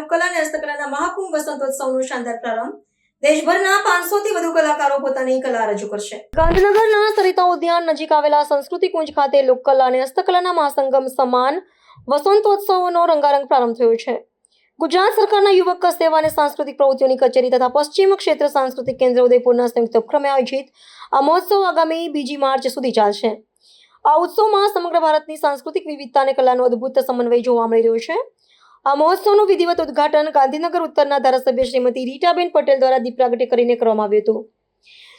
લોકકલા અને હસ્તકલાના મહાકુંભ વસંતોત્સવનો શાનદાર પ્રારંભ. દેશભરના 500 થી વધુ કલાકારો પોતાની કલા રજૂ કરશે. ગાંધીનગરના સરિતા ઉદ્યાન નજીક આવેલા સંસ્કૃતિ કુંજ ખાતે લોકકલા અને હસ્તકલાના મહાસંગમ સમાન વસંતોત્સવનો રંગારંગ પ્રારંભ થયો છે. ગુજરાત સરકારના યુવક સેવા અને સાંસ્કૃતિક પ્રવૃત્તિઓની કચેરી તથા પશ્ચિમ ક્ષેત્ર સાંસ્કૃતિક કેન્દ્ર ઉદયપુરના સંયુક્ત ઉપક્રમે આયોજિત આ મહોત્સવ આગામી 2 માર્ચ સુધી ચાલશે. આ ઉત્સવમાં સમગ્ર ભારતની સાંસ્કૃતિક વિવિધતા અને કલાનો અદ્ભુત સમન્વય જોવા મળી રહ્યો છે. આ મહોત્સવનું વિધિવત ઉદ્ઘાટન ગાંધીનગર ઉત્તરના ધારાસભ્ય શ્રીમતી રીટાબેન પટેલ દ્વારા દીપ પ્રાગટ્ય કરીને કરવામાં આવ્યું હતું.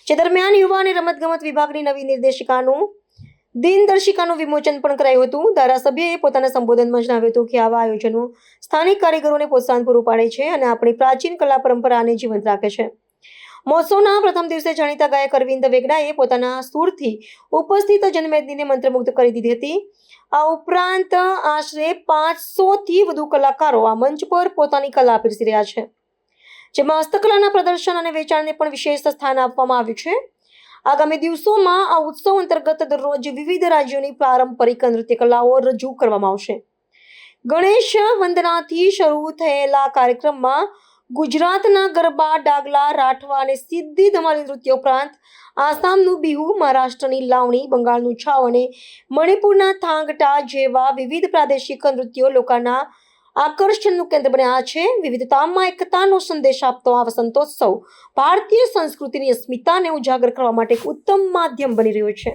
જે દરમિયાન યુવા અને રમતગમત વિભાગની નવી દિનદર્શિકાનું વિમોચન પણ કરાયું હતું. ધારાસભ્યએ પોતાના સંબોધનમાં જણાવ્યું હતું કે આવા આયોજનો સ્થાનિક કારીગરોને પ્રોત્સાહન પૂરું પાડે છે અને આપણી પ્રાચીન કલા પરંપરાને જીવંત રાખે છે. મહોત્સવના પ્રથમ દિવસે જાણીતા ગાયક અરવિંદ વેગડાએ પોતાના સૂરથી ઉપસ્થિત જનમેદનીને મંત્રમુગ્ધ કરી દીધી હતી. આ ઉપરાંત આશરે 500 થી વધુ કલાકારો આ મંચ પર પોતાની કલા પીરસી રહ્યા છે, જેમાં હસ્તકલાના પ્રદર્શન અને વેચાણને પણ વિશેષ સ્થાન આપવામાં આવ્યું છે. આગામી દિવસોમાં આ ઉત્સવ અંતર્ગત દરરોજ વિવિધ રાજ્યોની પારંપરિક નૃત્ય કલાઓ રજૂ કરવામાં આવશે. ગણેશ વંદનાથી શરૂ થયેલા કાર્યક્રમમાં ગુજરાતના ગરબા, ડાગલા, રાઠવા અને સિદ્ધી ધમાલી નૃત્ય ઉપરાંત આસામનું બિહુ, મહારાષ્ટ્રની લાવણી, બંગાળનું છાવ અને મણિપુરના થાંગટા જેવા વિવિધ પ્રાદેશિક નૃત્યો લોકોના આકર્ષણનું કેન્દ્ર બન્યા છે. વિવિધતામાં એકતાનો સંદેશ આપતો આ વસંતોત્સવ ભારતીય સંસ્કૃતિની અસ્મિતાને ઉજાગર કરવા માટે એક ઉત્તમ માધ્યમ બની રહ્યો છે.